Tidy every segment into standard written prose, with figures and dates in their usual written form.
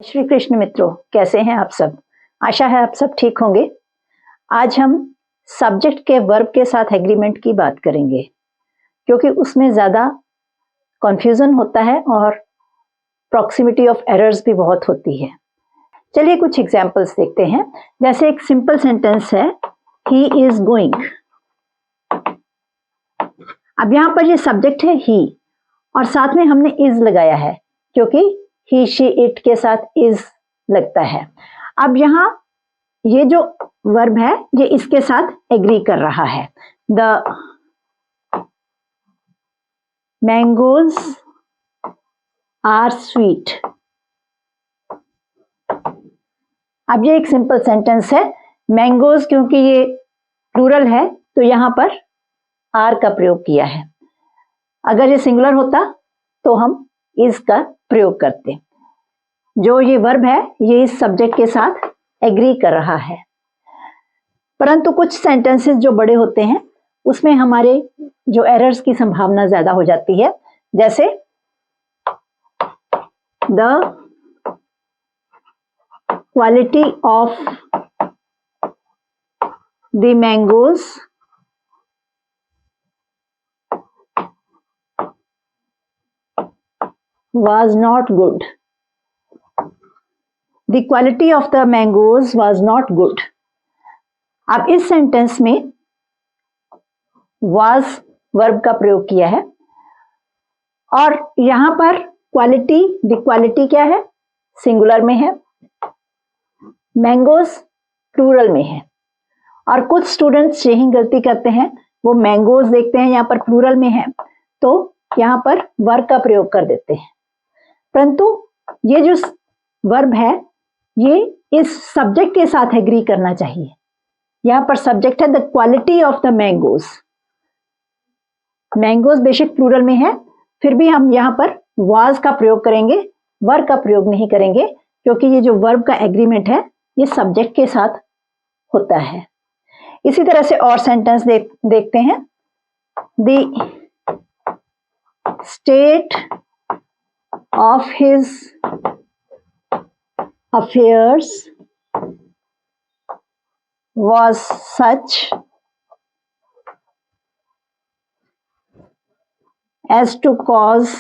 श्री कृष्ण मित्रों, कैसे हैं आप सब। आशा है आप सब ठीक होंगे। आज हम सब्जेक्ट के वर्ब के साथ एग्रीमेंट की बात करेंगे, क्योंकि उसमें ज़्यादा कन्फ्यूज़न होता है और प्रॉक्सिमिटी ऑफ एरर्स भी बहुत होती है। चलिए कुछ एग्जाम्पल्स देखते हैं। जैसे एक सिंपल सेंटेंस है, ही इज गोइंग। अब यहाँ पर ये सब्जेक्ट है ही और साथ में हमने इज लगाया है, क्योंकि ही शी इट के साथ इज लगता है। अब यहाँ ये जो वर्ब है ये इसके साथ एग्री कर रहा है। The mangoes are sweet. अब ये एक सिंपल सेंटेंस है। मैंगोज क्योंकि ये प्लूरल है तो यहाँ पर आर का प्रयोग किया है। अगर ये सिंगुलर होता तो हम इज का प्रयोग करते। जो ये वर्ब है ये इस सब्जेक्ट के साथ एग्री कर रहा है। परंतु कुछ सेंटेंसेस जो बड़े होते हैं उसमें हमारे जो एरर्स की संभावना ज्यादा हो जाती है। जैसे the quality of the mangoes was not good. The quality of the mangoes was not good. अब इस सेंटेंस में was वर्ब का प्रयोग किया है और यहां पर क्वालिटी, द क्वालिटी क्या है, सिंगुलर में है, मैंगोज प्लूरल में है। और कुछ स्टूडेंट्स यही गलती करते हैं, वो मैंगोज देखते हैं यहां पर प्लूरल में है तो यहां पर वर्ब का प्रयोग कर देते हैं। परंतु ये जो वर्ब है ये इस सब्जेक्ट के साथ एग्री करना चाहिए। यहां पर सब्जेक्ट है the quality of the mangoes. Mangoes बेशक प्लूरल में है, फिर भी हम यहां पर वाज का प्रयोग करेंगे, वर्ब का प्रयोग नहीं करेंगे, क्योंकि ये जो वर्ब का एग्रीमेंट है ये सब्जेक्ट के साथ होता है। इसी तरह से और सेंटेंस देखते हैं। The state of his affairs was such as to cause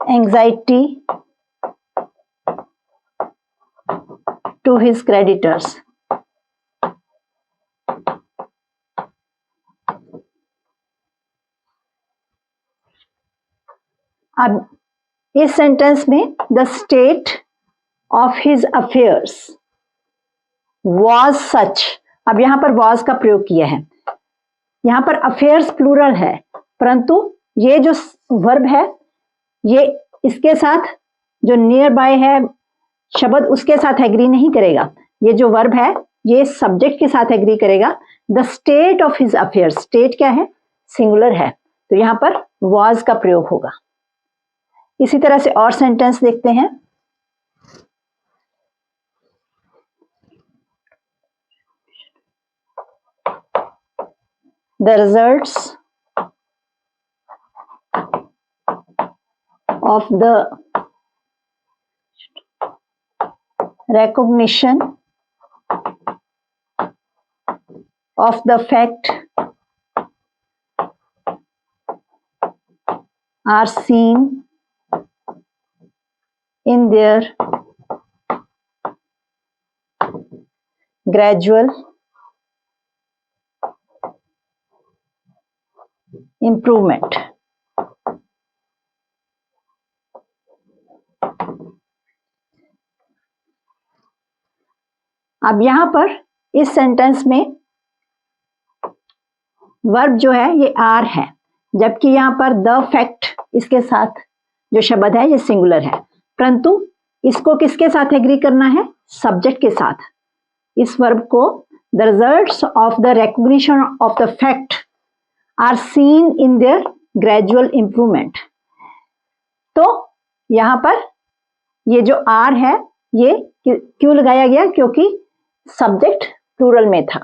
anxiety to his creditors. अब इस सेंटेंस में the state of his affairs was such. अब यहां पर वॉज का प्रयोग किया है। यहां पर अफेयर्स प्लूरल है, परंतु ये जो वर्ब है ये इसके साथ जो नियर बाय है शब्द उसके साथ एग्री नहीं करेगा। ये जो वर्ब है ये सब्जेक्ट के साथ एग्री करेगा। The state of his affairs, state क्या है, सिंगुलर है, तो यहां पर वॉज का प्रयोग होगा। इसी तरह से और सेंटेंस देखते हैं। The results of the recognition of the fact are seen in their gradual improvement. अब यहां पर इस सेंटेंस में वर्ब जो है ये आर है, जबकि यहां पर द फैक्ट इसके साथ जो शब्द है ये सिंगुलर है, परंतु इसको किसके साथ एग्री करना है, सब्जेक्ट के साथ। इस वर्ब को the results of the recognition of the fact are seen in their gradual improvement. तो यहां पर ये जो आर है ये क्यों लगाया गया, क्योंकि सब्जेक्ट प्लूरल में था।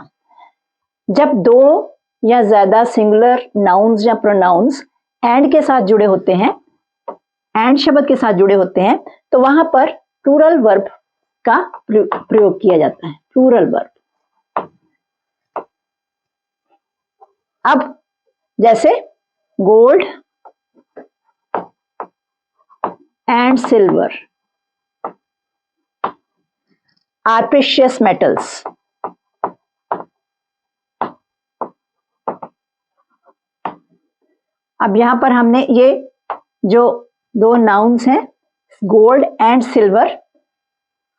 जब दो या ज्यादा सिंगुलर नाउन्स या प्रोनाउंस एंड के साथ जुड़े होते हैं एंड शब्द के साथ जुड़े होते हैं तो वहां पर प्लूरल वर्ब का प्रयोग किया जाता है, प्लूरल वर्ब। अब जैसे gold and silver are precious metals. अब यहां पर हमने ये जो दो नाउन्स हैं गोल्ड एंड सिल्वर,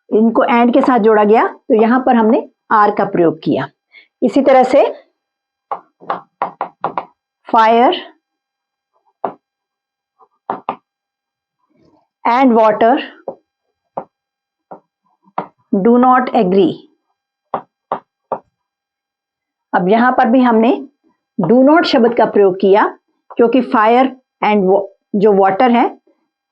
इनको एंड के साथ जोड़ा गया तो यहां पर हमने आर का प्रयोग किया। इसी तरह से fire and water do not agree. अब यहां पर भी हमने डू नॉट शब्द का प्रयोग किया क्योंकि फायर एंड जो वाटर है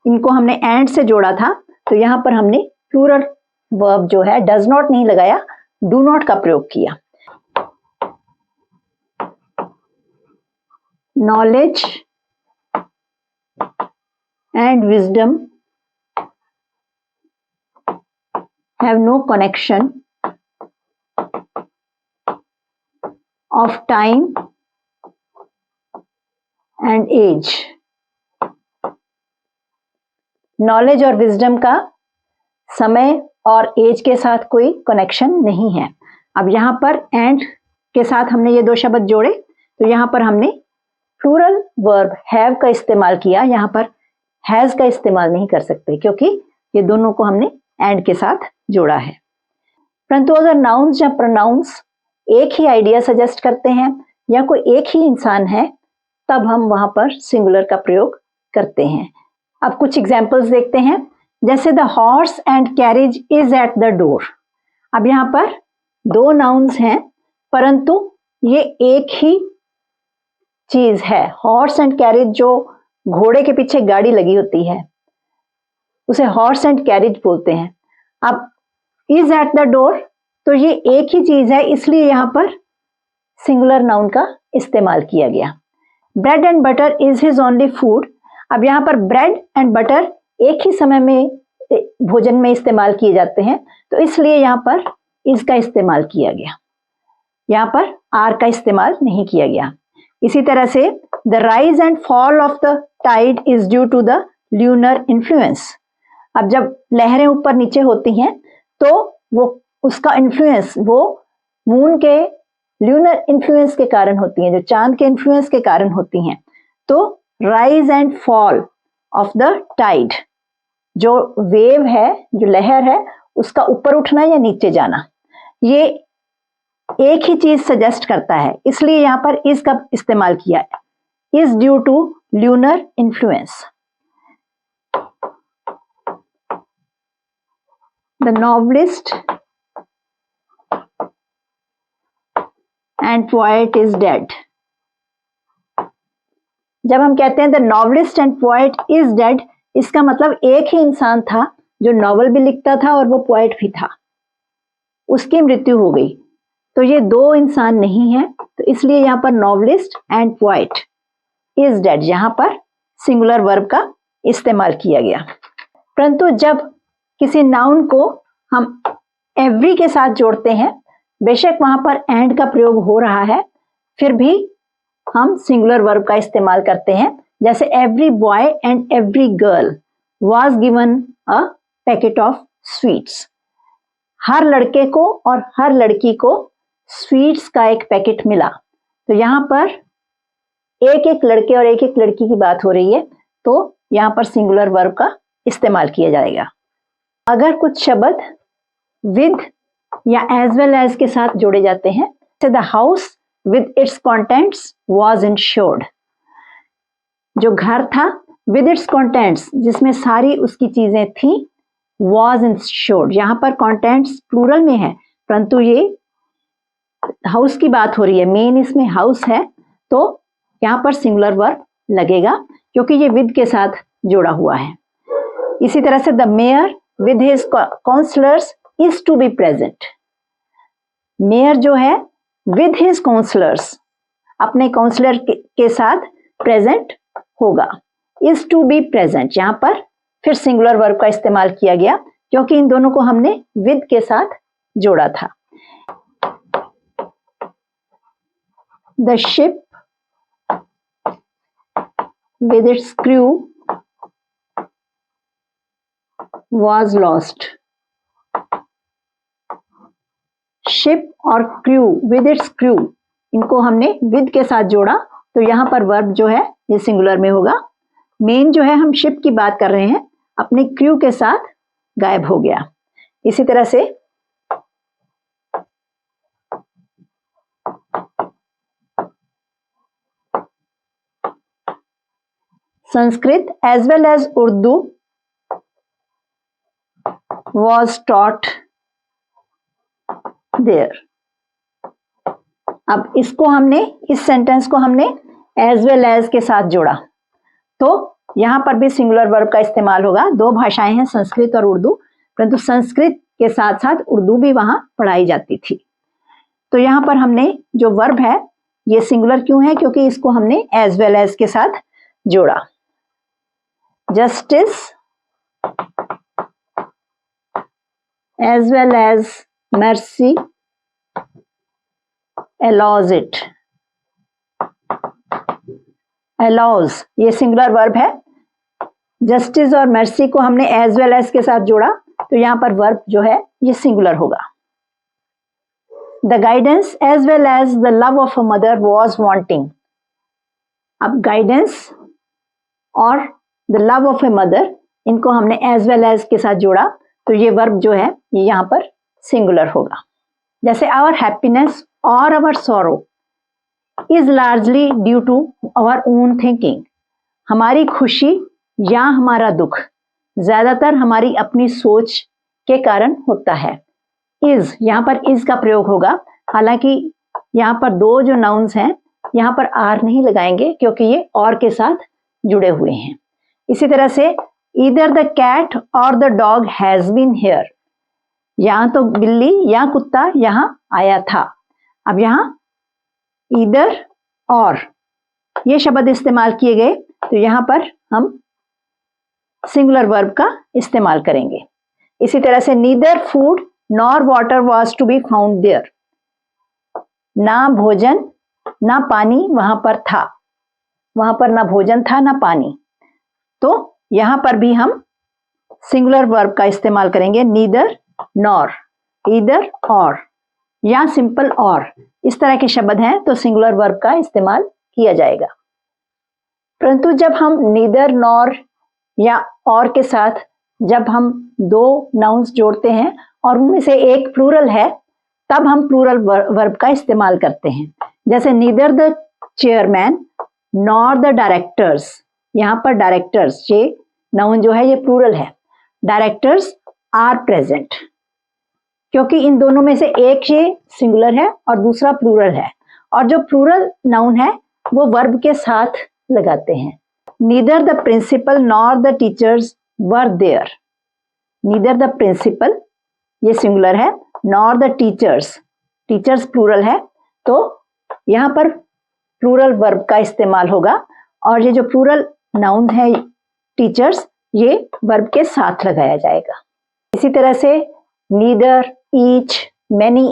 इनको हमने एंड से जोड़ा था, तो यहां पर हमने प्लूरल वर्ब जो है डज नॉट नहीं लगाया, डू नॉट का प्रयोग किया। Knowledge and wisdom have no connection of time and age। Knowledge और विजडम का समय और एज के साथ कोई कनेक्शन नहीं है। अब यहां पर एंड के साथ हमने ये दो शब्द जोड़े तो यहां पर हमने प्लूरल वर्ब हैव का इस्तेमाल किया, यहां पर हैज का इस्तेमाल नहीं कर सकते क्योंकि ये दोनों को हमने एंड के साथ जोड़ा है। परंतु अगर नाउन्स या प्रोनाउंस एक ही आइडिया सजेस्ट करते हैं या कोई एक ही इंसान है तब हम वहां पर सिंगुलर का प्रयोग करते हैं। अब कुछ एग्जांपल्स देखते हैं, जैसे the horse and carriage is at the door. अब यहां पर दो नाउन्स हैं परंतु ये एक ही चीज है। हॉर्स एंड कैरिज जो घोड़े के पीछे गाड़ी लगी होती है उसे हॉर्स एंड कैरिज बोलते हैं। अब इज एट द डोर तो ये एक ही चीज है, इसलिए यहां पर सिंगुलर नाउन का इस्तेमाल किया गया। Bread and butter is his only food. अब यहां पर ब्रेड एंड बटर एक ही समय में भोजन में इस्तेमाल किए जाते हैं तो इसलिए यहां पर इज का इस्तेमाल किया गया, यहां पर आर का इस्तेमाल नहीं किया गया। इसी तरह से the rise and fall of the tide is due to the lunar influence. अब जब लहरें ऊपर नीचे होती हैं तो वो उसका इन्फ्लुएंस वो मून के ल्यूनर इन्फ्लुएंस के कारण होती हैं, जो चांद के इन्फ्लुएंस के कारण होती हैं। तो rise and fall of the tide, जो वेव है, जो लहर है, उसका ऊपर उठना या नीचे जाना, ये एक ही चीज सजेस्ट करता है, इसलिए यहां पर इज का इस्तेमाल किया है। Is due to lunar influence. The novelist and poet is dead। जब हम कहते हैं the novelist and poet is dead, इसका मतलब एक ही इंसान था जो नॉवल भी लिखता था और वो पोएट भी था, उसकी मृत्यु हो गई। तो ये दो इंसान नहीं है, तो इसलिए यहां पर novelist and poet is dead, यहां पर सिंगुलर वर्ब का इस्तेमाल किया गया। परंतु जब किसी नाउन को हम एवरी के साथ जोड़ते हैं, बेशक वहां पर एंड का प्रयोग हो रहा है, फिर भी हम सिंगुलर वर्ब का इस्तेमाल करते हैं। जैसे every boy and every girl was given a packet of sweets. हर लड़के को और हर लड़की को स्वीट्स का एक पैकेट मिला। तो यहां पर एक एक लड़के और एक एक लड़की की बात हो रही है, तो यहां पर सिंगुलर वर्ब का इस्तेमाल किया जाएगा। अगर कुछ शब्द विद या एज वेल एज के साथ जोड़े जाते हैं, जैसे the house with its contents was insured. जो घर था विद इट्स कॉन्टेंट्स, जिसमें सारी उसकी चीजें थी, वॉज इंश्योर्ड। यहां पर कॉन्टेंट्स प्लूरल में है परंतु ये हाउस की बात हो रही है, मेन इसमें हाउस है, तो यहां पर सिंगुलर वर्ब लगेगा क्योंकि ये विद के साथ जुड़ा हुआ है। इसी तरह से the mayor with his councillors is to be present. Mayor जो है विद हिज काउंसलर्स, अपने काउंसलर के साथ प्रेजेंट होगा, इज टू बी प्रेजेंट, यहां पर फिर सिंगुलर वर्ब का इस्तेमाल किया गया क्योंकि इन दोनों को हमने विद के साथ जोड़ा था। The ship with its crew was lost. Ship और क्रू, with its crew, इनको हमने with के साथ जोड़ा तो यहां पर वर्ब जो है ये सिंगुलर में होगा। मेन जो है हम शिप की बात कर रहे हैं, अपने क्रू के साथ गायब हो गया। इसी तरह से Sanskrit as well as Urdu was taught there. अब इसको हमने, इस सेंटेंस को हमने as well as के साथ जोड़ा तो यहां पर भी सिंगुलर वर्ब का इस्तेमाल होगा। दो भाषाएं हैं संस्कृत और उर्दू, परंतु संस्कृत के साथ साथ उर्दू भी वहां पढ़ाई जाती थी। तो यहां पर हमने जो वर्ब है ये सिंगुलर क्यों है? क्योंकि इसको हमने as well as के साथ जोड़ा। Justice as well as mercy allows it. allows ये सिंगुलर वर्ब है। जस्टिस और मर्सी को हमने as well as के साथ जोड़ा तो यहां पर वर्ब जो है ये सिंगुलर होगा। The guidance as well as the love of a mother was wanting. अब गाइडेंस और the love of a mother, इनको हमने एज वेल एज के साथ जोड़ा तो ये वर्ब जो है ये यहाँ पर सिंगुलर होगा। जैसे आवर हैप्पीनेस और our sorrow is largely due to our own thinking, हमारी खुशी या हमारा दुख ज्यादातर हमारी अपनी सोच के कारण होता है। इज, यहाँ पर इज का प्रयोग होगा, हालांकि यहाँ पर दो जो नाउन्स हैं यहाँ पर आर नहीं लगाएंगे क्योंकि ये और के साथ जुड़े हुए हैं। इसी तरह से ईदर द कैट और the dog has been here, यहां तो बिल्ली या कुत्ता यहां आया था। अब यहां ईदर और ये शब्द इस्तेमाल किए गए तो यहां पर हम सिंगुलर वर्ब का इस्तेमाल करेंगे। इसी तरह से neither food nor water was to be found there, ना भोजन ना पानी वहां पर था, वहां पर ना भोजन था ना पानी। तो यहां पर भी हम सिंगुलर वर्ब का इस्तेमाल करेंगे, नीदर नॉर, ईदर और या सिंपल और, इस तरह के शब्द हैं तो सिंगुलर वर्ब का इस्तेमाल किया जाएगा। परंतु जब हम नीदर नॉर या और के साथ जब हम दो नाउन्स जोड़ते हैं और उनमें से एक प्लूरल है तब हम प्लूरल वर्ब का इस्तेमाल करते हैं। जैसे neither the chairman nor the directors, यहां पर डायरेक्टर्स ये नाउन जो है ये प्लूरल है, डायरेक्टर्स आर प्रेजेंट, क्योंकि इन दोनों में से एक ये सिंगुलर है और दूसरा प्लूरल है और जो प्लूरल नाउन है वो वर्ब के साथ लगाते हैं। Neither the principal nor the teachers were there, neither the principal ये सिंगुलर है nor the teachers, teachers plural है तो यहां पर प्लूरल वर्ब का इस्तेमाल होगा और ये जो प्लूरल नाउन है टीचर्स ये वर्ब के साथ लगाया जाएगा। इसी तरह से नीदर, ईच, मैनी,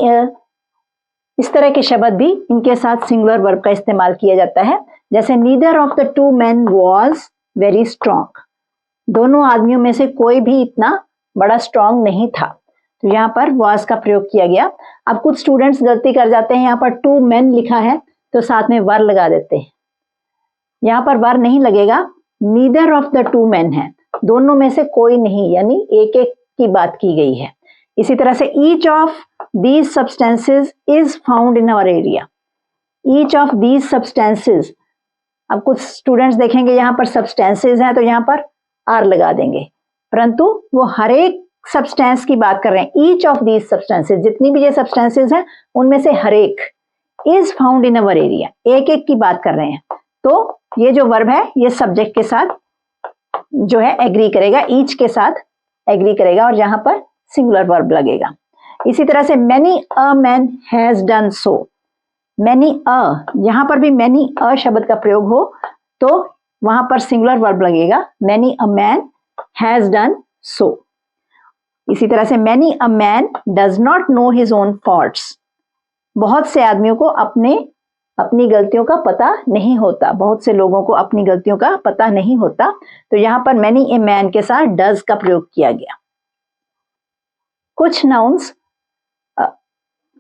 इस तरह के शब्द भी इनके साथ सिंगुलर वर्ब का इस्तेमाल किया जाता है। जैसे neither of the two man was very strong, दोनों आदमियों में से कोई भी इतना बड़ा स्ट्रॉन्ग नहीं था तो यहाँ पर वॉज का प्रयोग किया गया। अब कुछ स्टूडेंट्स गलती कर जाते हैं, यहाँ पर टू मैन लिखा है तो साथ में वर लगा देते हैं, यहाँ पर वर नहीं लगेगा, neither of the two man है, दोनों में से कोई नहीं, यानी एक एक की बात की गई है। इसी तरह से each of these substances is found in our area, each of these substances, अब कुछ स्टूडेंट्स देखेंगे यहाँ पर सब्सटेंसेज हैं तो यहाँ पर आर लगा देंगे, परंतु वो हर एक सब्सटेंस की बात कर रहे हैं। ईच ऑफ दीज सब्सटेंसेज, जितनी भी ये सब्सटेंसेज हैं उनमें से हर एक, is found in our area, एक एक की बात कर रहे हैं तो ये जो वर्ब है ये सब्जेक्ट के साथ जो है एग्री करेगा, ईच के साथ एग्री करेगा और यहाँ पर सिंगुलर वर्ब लगेगा। इसी तरह से many a man has done so, many a, यहाँ पर भी मैनी अ शब्द का प्रयोग हो तो वहां पर सिंगुलर वर्ब लगेगा, many a man has done so. इसी तरह से many a man does not know his own faults, बहुत से आदमियों को अपनी गलतियों का पता नहीं होता, बहुत से लोगों को अपनी गलतियों का पता नहीं होता। तो यहां पर मैनी ए मैन के साथ डज का प्रयोग किया गया। कुछ नाउन्स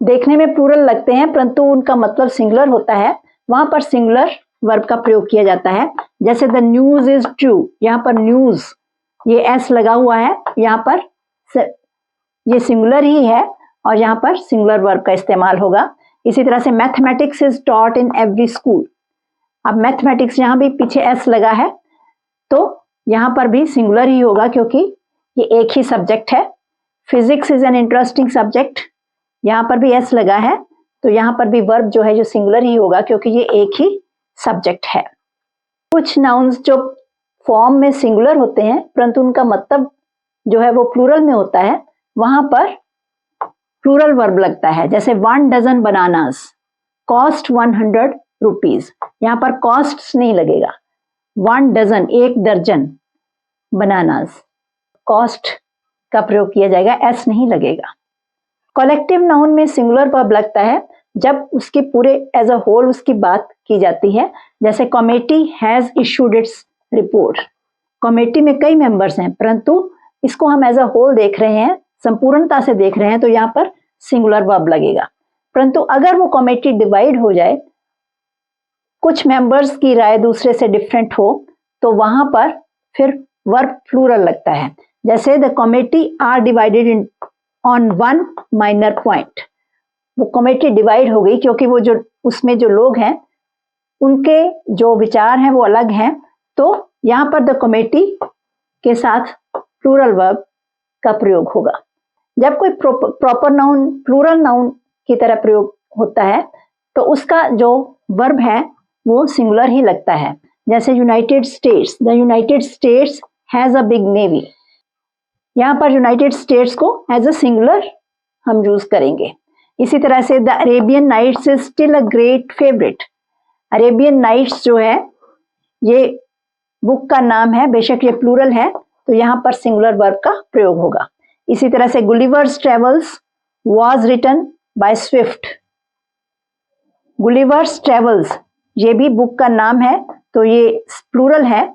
देखने में प्लूरल लगते हैं परंतु उनका मतलब सिंगुलर होता है, वहां पर सिंगुलर वर्ब का प्रयोग किया जाता है। जैसे द न्यूज इज ट्रू, यहाँ पर न्यूज ये एस लगा हुआ है, यहाँ पर ये सिंगुलर ही है और यहाँ पर सिंगुलर वर्ब का इस्तेमाल होगा। इसी तरह से mathematics is taught in every school, अब मैथमेटिक्स यहाँ भी पीछे एस लगा है तो यहाँ पर भी सिंगुलर ही होगा क्योंकि ये एक ही सब्जेक्ट है। Physics is an interesting subject, यहाँ पर भी एस लगा है तो यहाँ पर भी वर्ब जो है जो सिंगुलर ही होगा क्योंकि ये एक ही सब्जेक्ट है। कुछ नाउन्स जो फॉर्म में सिंगुलर होते हैं परंतु उनका मतलब जो है वो प्लूरल में होता है, वहां पर प्लूरल वर्ब लगता है। जैसे 1 डजन बनानास कॉस्ट 100 रुपीज, यहाँ पर कॉस्ट नहीं लगेगा, 1 डजन एक दर्जन बनानास कॉस्ट का प्रयोग किया जाएगा, एस नहीं लगेगा। कलेक्टिव नाउन में सिंगुलर वर्ब लगता है जब उसके पूरे एज अ होल उसकी बात की जाती है। जैसे committee has issued its report, committee में कई मेंबर्स हैं परंतु इसको हम एज अ होल देख रहे हैं, संपूर्णता से देख रहे हैं तो यहाँ पर सिंगुलर वर्ब लगेगा। परंतु अगर वो कमेटी डिवाइड हो जाए, कुछ मेंबर्स की राय दूसरे से डिफरेंट हो तो वहां पर फिर वर्ब प्लूरल लगता है। जैसे the committee are divided in on 1 minor point, वो कमेटी डिवाइड हो गई क्योंकि वो जो उसमें जो लोग हैं उनके जो विचार हैं वो अलग हैं, तो यहाँ पर द कमेटी के साथ प्लूरल वर्ब का प्रयोग होगा। जब कोई प्रॉपर नाउन प्लूरल नाउन की तरह प्रयोग होता है तो उसका जो वर्ब है वो सिंगुलर ही लगता है। जैसे United States, the United States has a big navy, यहाँ पर यूनाइटेड स्टेट्स को एज अ सिंगुलर हम यूज करेंगे। इसी तरह से the Arabian Nights is still a great favourite, Arabian Nights जो है ये बुक का नाम है, बेशक ये प्लूरल है तो यहाँ पर सिंगुलर वर्ब का प्रयोग होगा। इसी तरह से Gulliver's Travels was written by Swift, Gulliver's Travels ये भी बुक का नाम है तो ये प्लूरल है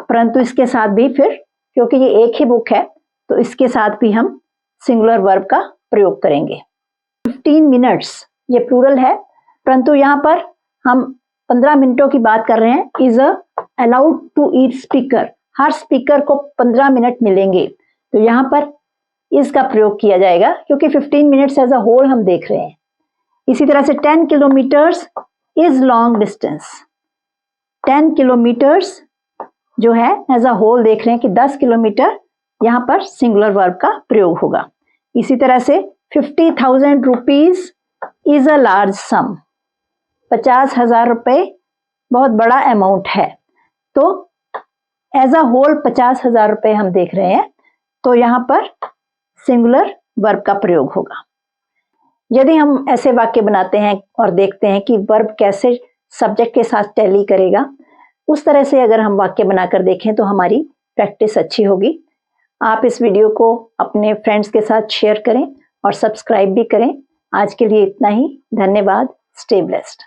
परंतु इसके साथ भी फिर क्योंकि ये एक ही बुक है तो इसके साथ भी हम सिंगुलर वर्ब का प्रयोग करेंगे। 15 मिनट्स ये प्लूरल है परंतु यहाँ पर हम 15 मिनटों की बात कर रहे हैं। Is allowed to each speaker, हर स्पीकर को 15 मिनट मिलेंगे तो यहाँ पर इसका प्रयोग किया जाएगा क्योंकि 15 मिनट्स एज अ होल हम देख रहे हैं। इसी तरह से 10 kilometres is long distance, 10 kilometres जो है एज अ होल देख रहे हैं कि 10 किलोमीटर, यहाँ पर सिंगुलर वर्ब का प्रयोग होगा। इसी तरह से 50,000 रुपीज इज अ लार्ज सम, 50,000 रुपए बहुत बड़ा अमाउंट है तो एज अ होल 50,000 रुपए हम देख रहे हैं तो यहाँ पर सिंगुलर वर्ब का प्रयोग होगा। यदि हम ऐसे वाक्य बनाते हैं और देखते हैं कि वर्ब कैसे सब्जेक्ट के साथ टैली करेगा, उस तरह से अगर हम वाक्य बनाकर देखें तो हमारी प्रैक्टिस अच्छी होगी। आप इस वीडियो को अपने फ्रेंड्स के साथ शेयर करें और सब्सक्राइब भी करें। आज के लिए इतना ही, धन्यवाद। Stay blessed.